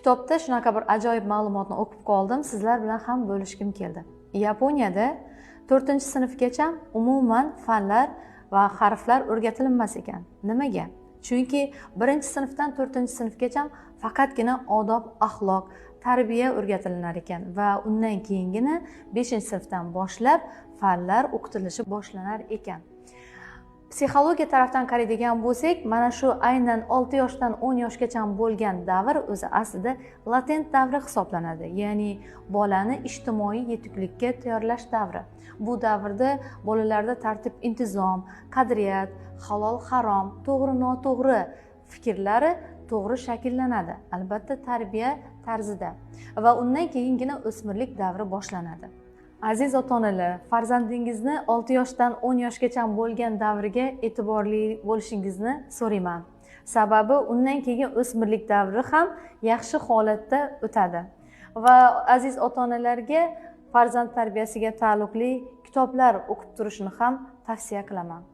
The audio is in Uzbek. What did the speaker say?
kitobda shunaqa bir ajoyib ma'lumotni o'qib qoldim, sizlar bilan ham bo'lishkim keldi. Yaponiyada 4-sinfgacha umuman fanlar va harflar o'rgatilmas ekan. Nimaga? Chunki 1-sinfdan 4-sinfgacha faqatgina odob, axloq, tarbiya o'rgatilinar ekan va undan keyingina 5-sinfdan boshlab fanlar o'qitilishi boshlanar ekan. Psixologiya tarafdan qaraydigan bo'lsak, mana shu aynan 6 yoshdan 10 yoshgacha bo'lgan davr o'zi aslida latent davri hisoblanadi. Ya'ni bolani ijtimoiy yetuklikka tayyorlash davri. Bu davrda bolalarda tartib, intizom, qadriyat, halol, harom, to'g'ri, noto'g'ri fikrlari to'g'ri shakllanadi. Albatta tarbiya tarzida va undan keyingina o'smirlik davri boshlanadi. Aziz ota-onalar, farzandingizni 6 yoshdan 10 yoshgacha bo'lgan davriga e'tiborli bo'lishingizni so'rayman. Sababi undan keyin o'smirlik davri ham yaxshi holatda o'tadi. Va aziz ota-onalarga farzand tarbiyasiga taalluqli kitoblar o'qib turishni ham tavsiya qilaman.